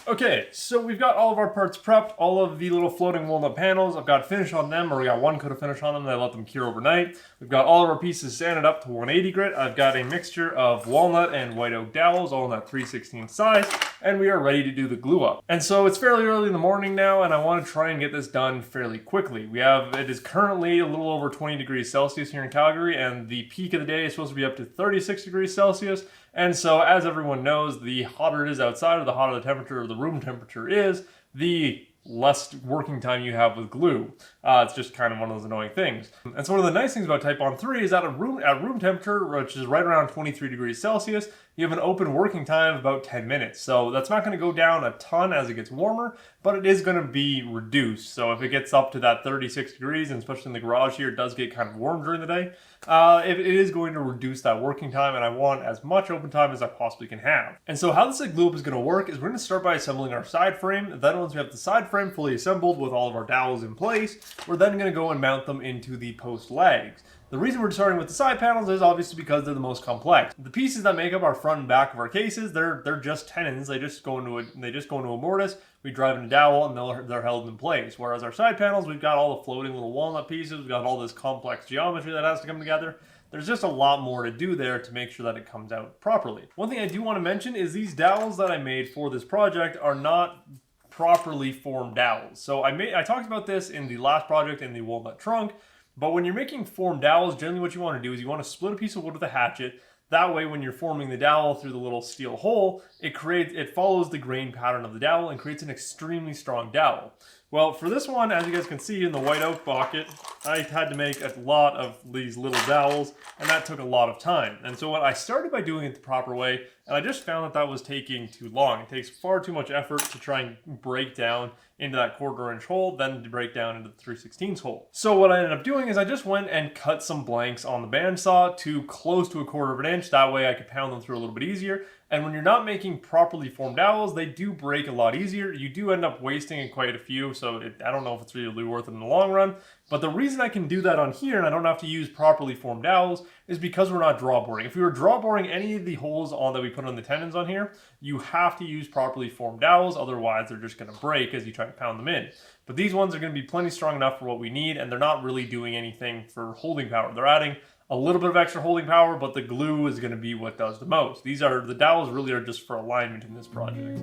Okay, so we've got all of our parts prepped, all of the little floating walnut panels. I've got finish on them, or we got one coat of finish on them, and I let them cure overnight. We've got all of our pieces sanded up to 180 grit. I've got a mixture of walnut and white oak dowels, all in that 3/16 size, and we are ready to do the glue up. And so it's fairly early in the morning now, and I want to try and get this done fairly quickly. It is currently a little over 20 degrees Celsius here in Calgary, and the peak of the day is supposed to be up to 36 degrees Celsius. And so, as everyone knows, the hotter it is outside, or the hotter the temperature of the room temperature is, the less working time you have with glue. It's just kind of one of those annoying things. And so one of the nice things about Type On 3 is that at room temperature, which is right around 23 degrees Celsius, you have an open working time of about 10 minutes. So that's not going to go down a ton as it gets warmer, but it is going to be reduced. So if it gets up to that 36 degrees, and especially in the garage here, it does get kind of warm during the day, it is going to reduce that working time, and I want as much open time as I possibly can have. And so how this glue up is going to work is we're going to start by assembling our side frame. Then once we have the side frame fully assembled with all of our dowels in place, we're then going to go and mount them into the post legs. The reason we're starting with the side panels is obviously because they're the most complex. The pieces that make up our front and back of our cases, they're just tenons. They just go into a mortise. We drive in a dowel, and they're held in place. Whereas our side panels, we've got all the floating little walnut pieces. We've got all this complex geometry that has to come together. There's just a lot more to do there to make sure that it comes out properly. One thing I do want to mention is these dowels that I made for this project are not properly formed dowels. So I talked about this in the last project in the walnut trunk. But when you're making formed dowels, generally what you want to do is you want to split a piece of wood with a hatchet. That way, when you're forming the dowel through the little steel hole, it follows the grain pattern of the dowel and creates an extremely strong dowel. Well, for this one, as you guys can see in the white oak bucket, I had to make a lot of these little dowels, and that took a lot of time. And so I started by doing it the proper way, and I just found that was taking too long. It takes far too much effort to try and break down into that 1/4 inch hole, then to break down into the 3/16 hole. So what I ended up doing is I just went and cut some blanks on the bandsaw to close to 1/4 inch. That way I could pound them through a little bit easier. And when you're not making properly formed dowels, they do break a lot easier. You do end up wasting quite a few, so I don't know if it's really worth it in the long run. But the reason I can do that on here, and I don't have to use properly formed dowels, is because we're not draw boring. If we were draw boring any of the holes that we put on the tendons on here, you have to use properly formed dowels, otherwise they're just going to break as you try to pound them in. But these ones are going to be plenty strong enough for what we need, and they're not really doing anything for holding power. They're adding a little bit of extra holding power, but the glue is going to be what does the most. The dowels really are just for alignment in this project.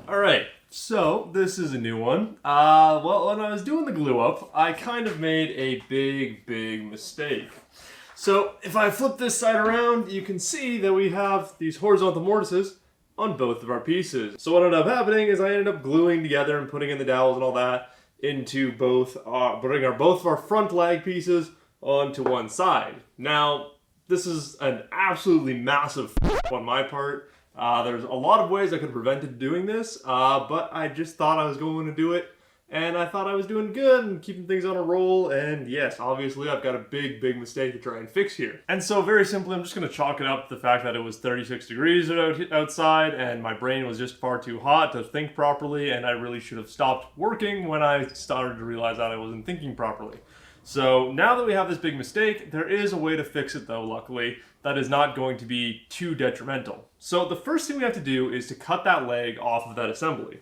Alright, so this is a new one. Well, when I was doing the glue up, I kind of made a big mistake. So if I flip this side around, you can see that we have these horizontal mortises on both of our pieces. So what ended up happening is I ended up gluing together and putting in the dowels and all that into both of our front leg pieces onto one side. Now, this is an absolutely massive on my part. There's a lot of ways I could have prevented doing this, but I just thought I was going to do it, and I thought I was doing good and keeping things on a roll, and yes, obviously I've got a big mistake to try and fix here. And so very simply, I'm just going to chalk it up to the fact that it was 36 degrees outside, and my brain was just far too hot to think properly, and I really should have stopped working when I started to realize that I wasn't thinking properly. So now that we have this big mistake, there is a way to fix it though, luckily, that is not going to be too detrimental. So the first thing we have to do is to cut that leg off of that assembly.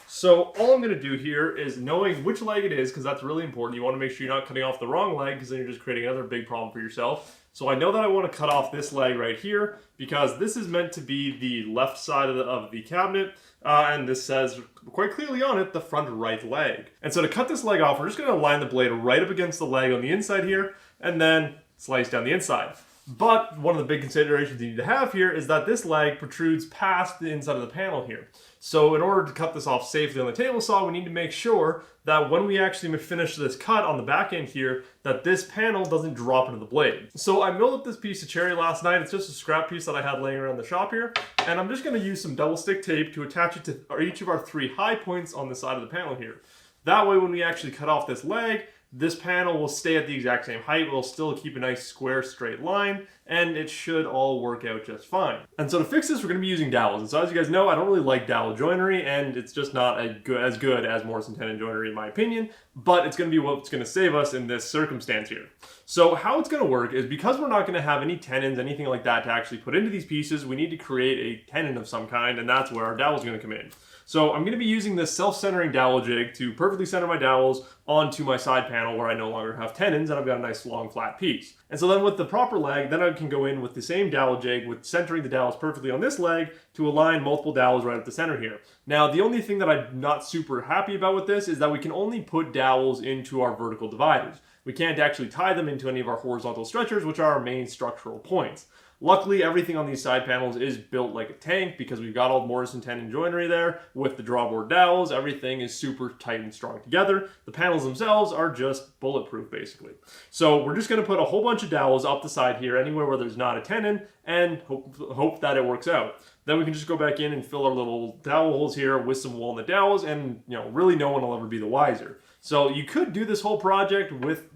So all I'm going to do here is knowing which leg it is, because that's really important. You want to make sure you're not cutting off the wrong leg, because then you're just creating another big problem for yourself. So I know that I want to cut off this leg right here, because this is meant to be the left side of the cabinet, and this says quite clearly on it, the front right leg. And so to cut this leg off, we're just going to align the blade right up against the leg on the inside here, and then slice down the inside. But one of the big considerations you need to have here is that this leg protrudes past the inside of the panel here. So in order to cut this off safely on the table saw, we need to make sure that when we actually finish this cut on the back end here, that this panel doesn't drop into the blade. So I milled up this piece of cherry last night. It's just a scrap piece that I had laying around the shop here. And I'm just going to use some double stick tape to attach it to each of our 3 high points on the side of the panel here. That way when we actually cut off this leg, this panel will stay at the exact same height. We'll still keep a nice square straight line, and it should all work out just fine. And so to fix this, we're going to be using dowels. And so as you guys know, I don't really like dowel joinery, and it's just not as good as Morrison tenon joinery in my opinion, but it's going to be what's going to save us in this circumstance here. So how it's going to work is, because we're not going to have any tenons, anything like that to actually put into these pieces, we need to create a tenon of some kind, and that's where our dowel is going to come in. So I'm going to be using this self-centering dowel jig to perfectly center my dowels onto my side panel where I no longer have tenons, and I've got a nice long flat piece. And so then with the proper leg, then I can go in with the same dowel jig with centering the dowels perfectly on this leg to align multiple dowels right at the center here. Now the only thing that I'm not super happy about with this is that we can only put dowels into our vertical dividers. We can't actually tie them into any of our horizontal stretchers, which are our main structural points. Luckily, everything on these side panels is built like a tank because we've got all the Morrison tenon joinery there with the drawboard dowels. Everything is super tight and strong together. The panels themselves are just bulletproof, basically. So we're just going to put a whole bunch of dowels up the side here, anywhere where there's not a tenon, and hope that it works out. Then we can just go back in and fill our little dowel holes here with some walnut dowels, and really no one will ever be the wiser. So you could do this whole project with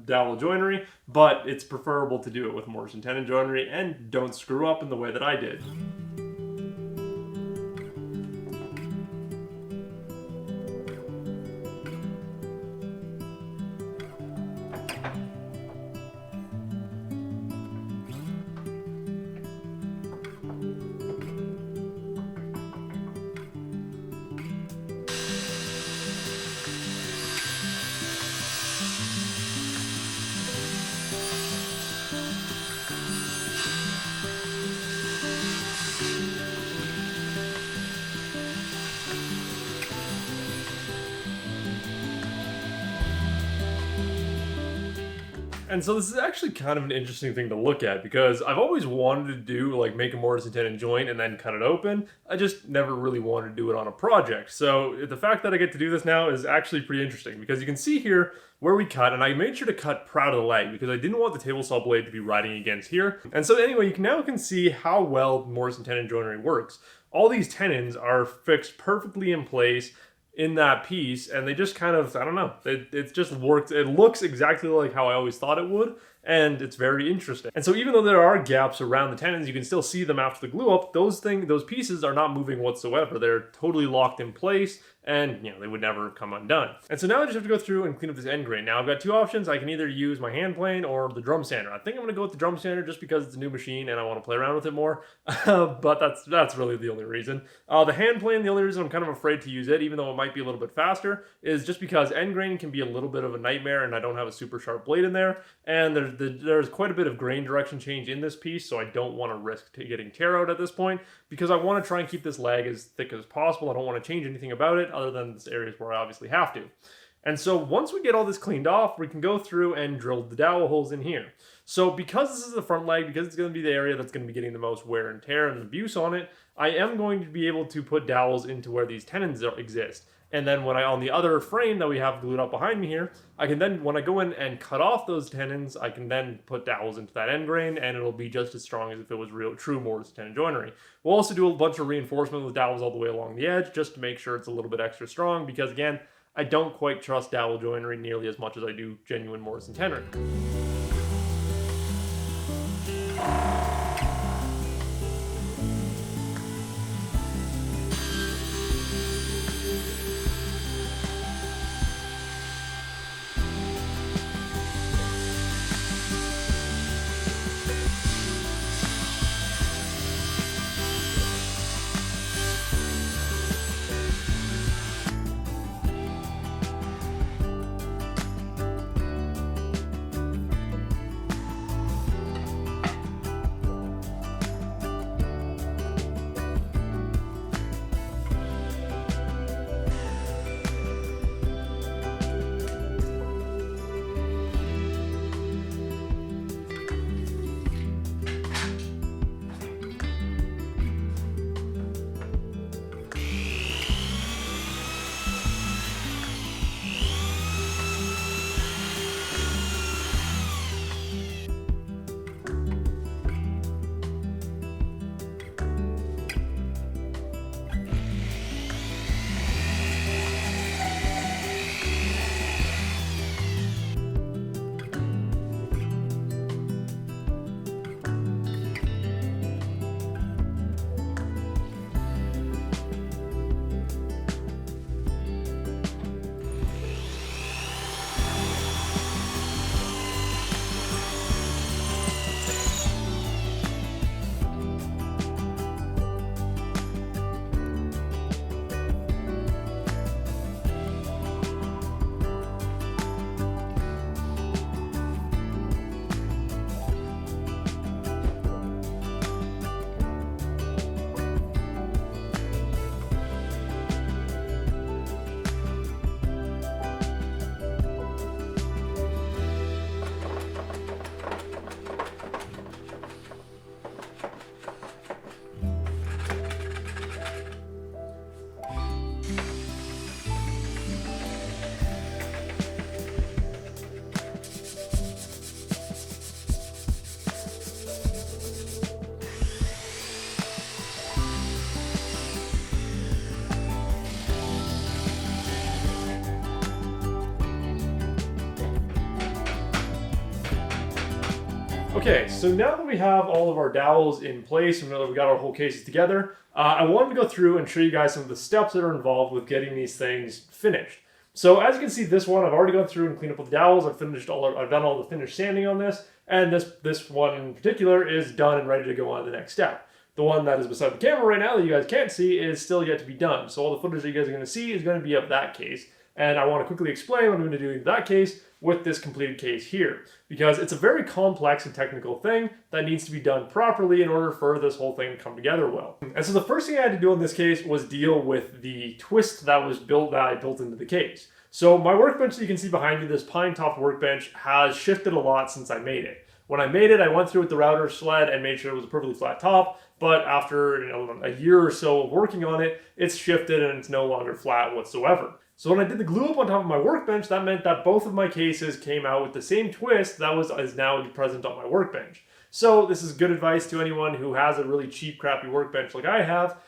dowel joinery, but it's preferable to do it with Morrison tenon joinery, and don't screw up in the way that I did. And so this is actually kind of an interesting thing to look at, because I've always wanted to do, make a Morrison tenon joint and then cut it open. I just never really wanted to do it on a project. So the fact that I get to do this now is actually pretty interesting, because you can see here where we cut, and I made sure to cut proud of the leg because I didn't want the table saw blade to be riding against here. And so anyway, you can see how well Morrison tenon joinery works. All these tenons are fixed perfectly in place in that piece, and they just kind of, I don't know, it just works. It looks exactly like how I always thought it would, and it's very interesting. And so even though there are gaps around the tenons, you can still see them after the glue up. Those pieces are not moving whatsoever. They're totally locked in place, and they would never come undone. And so now I just have to go through and clean up this end grain. Now I've got 2 options. I can either use my hand plane or the drum sander. I think I'm going to go with the drum sander just because it's a new machine and I want to play around with it more. But that's really the only reason. The hand plane, the only reason I'm kind of afraid to use it, even though it might be a little bit faster, is just because end grain can be a little bit of a nightmare, and I don't have a super sharp blade in there, and there's quite a bit of grain direction change in this piece, so I don't want to risk getting tear out at this point, because I want to try and keep this leg as thick as possible. I don't want to change anything about it other than this areas where I obviously have to. And so once we get all this cleaned off, we can go through and drill the dowel holes in here. So because this is the front leg, because it's going to be the area that's going to be getting the most wear and tear and abuse on it, I am going to be able to put dowels into where these tenons exist. And then when on the other frame that we have glued up behind me here, I can then, when I go in and cut off those tenons, I can then put dowels into that end grain, and it'll be just as strong as if it was true Morrison tenon joinery. We'll also do a bunch of reinforcement with dowels all the way along the edge, just to make sure it's a little bit extra strong, because again, I don't quite trust dowel joinery nearly as much as I do genuine mortise and tenon. Okay, so now that we have all of our dowels in place and we got our whole cases together, I wanted to go through and show you guys some of the steps that are involved with getting these things finished. So as you can see, this one I've already gone through and cleaned up with the dowels. I've done all the finished sanding on this, and this one in particular is done and ready to go on to the next step. The one that is beside the camera right now that you guys can't see is still yet to be done. So all the footage that you guys are going to see is going to be of that case. And I want to quickly explain what I'm going to do in that case with this completed case here, because it's a very complex and technical thing that needs to be done properly in order for this whole thing to come together well. And so the first thing I had to do in this case was deal with the twist that I built into the case. So my workbench that you can see behind me, this pine top workbench, has shifted a lot since I made it. When I made it, I went through with the router sled and made sure it was a perfectly flat top, but after a year or so of working on it, it's shifted and it's no longer flat whatsoever. So when I did the glue up on top of my workbench, that meant that both of my cases came out with the same twist that is now present on my workbench. So this is good advice to anyone who has a really cheap, crappy workbench like I have.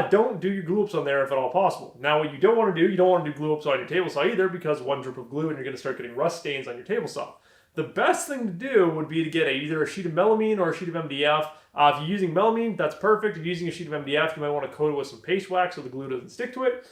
Don't do your glue ups on there if at all possible. Now what you don't want to do, you don't want to do glue ups on your table saw either, because one drip of glue and you're going to start getting rust stains on your table saw. The best thing to do would be to get either a sheet of melamine or a sheet of MDF. If you're using melamine, that's perfect. If you're using a sheet of MDF, you might want to coat it with some paste wax so the glue doesn't stick to it.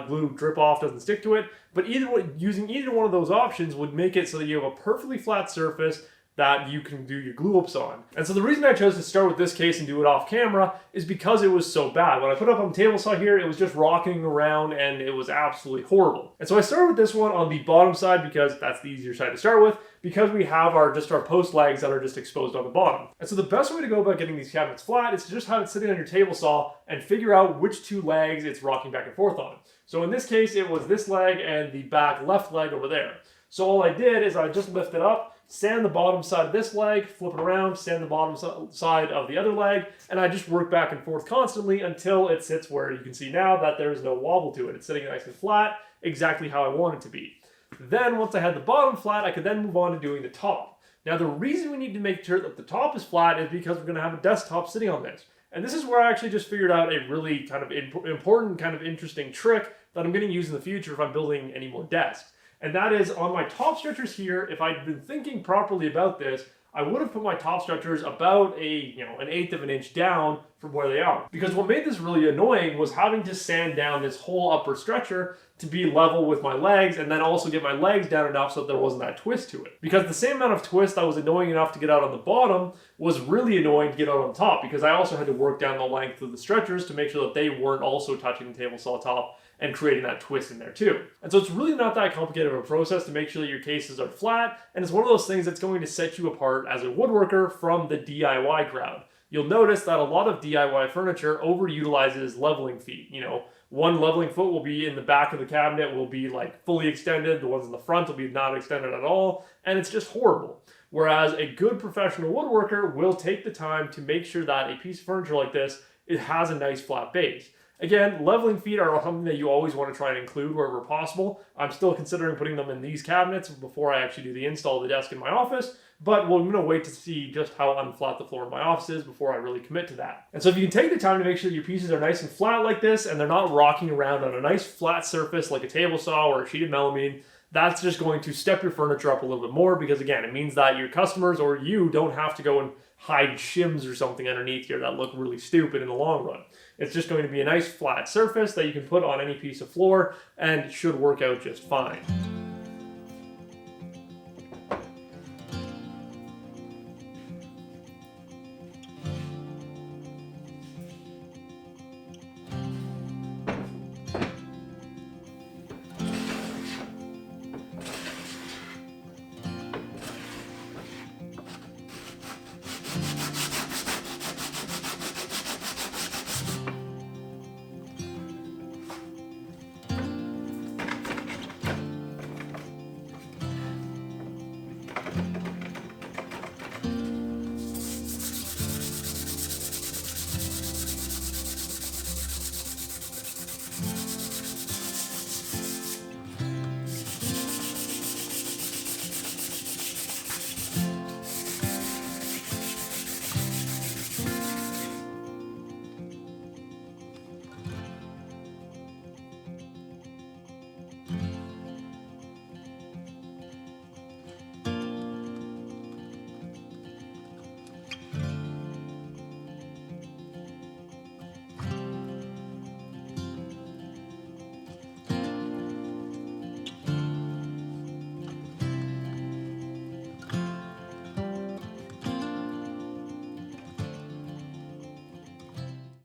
Glue drip off doesn't stick to it. But using either one of those options would make it so that you have a perfectly flat surface that you can do your glue ups on. And so the reason I chose to start with this case and do it off camera is because it was so bad. When I put it up on the table saw here, it was just rocking around and it was absolutely horrible. And so I started with this one on the bottom side because that's the easier side to start with, because we have our post legs that are just exposed on the bottom. And so the best way to go about getting these cabinets flat is to just have it sitting on your table saw and figure out which two legs it's rocking back and forth on. So in this case, it was this leg and the back left leg over there. So all I did is I just lift it up, sand the bottom side of this leg, flip it around, sand the bottom side of the other leg, and I just work back and forth constantly until it sits where you can see now that there is no wobble to it. It's sitting nice and flat, exactly how I want it to be. Then once I had the bottom flat, I could then move on to doing the top. Now the reason we need to make sure that the top is flat is because we're going to have a desktop sitting on this. And this is where I actually just figured out a really kind of important, kind of interesting trick that I'm going to use in the future if I'm building any more desks. And that is on my top stretchers here. If I'd been thinking properly about this, I would have put my top stretchers about an eighth of an inch down from where they are. Because what made this really annoying was having to sand down this whole upper stretcher to be level with my legs, and then also get my legs down enough so that there wasn't that twist to it. Because the same amount of twist that was annoying enough to get out on the bottom was really annoying to get out on top, because I also had to work down the length of the stretchers to make sure that they weren't also touching the table saw top and creating that twist in there too. And so it's really not that complicated of a process to make sure that your cases are flat, and it's one of those things that's going to set you apart as a woodworker from the DIY crowd. You'll notice that a lot of DIY furniture overutilizes leveling feet. One leveling foot will be in the back of the cabinet, will be like fully extended. The ones in the front will be not extended at all. And it's just horrible. Whereas a good professional woodworker will take the time to make sure that a piece of furniture like this, it has a nice flat base. Again, leveling feet are something that you always want to try and include wherever possible. I'm still considering putting them in these cabinets before I actually do the install of the desk in my office, but I'm going to wait to see just how unflat the floor in my office is before I really commit to that. And so if you can take the time to make sure that your pieces are nice and flat like this, and they're not rocking around on a nice flat surface like a table saw or a sheeted melamine, that's just going to step your furniture up a little bit more, because again, it means that your customers or you don't have to go and hide shims or something underneath here that look really stupid in the long run. It's just going to be a nice flat surface that you can put on any piece of floor and should work out just fine.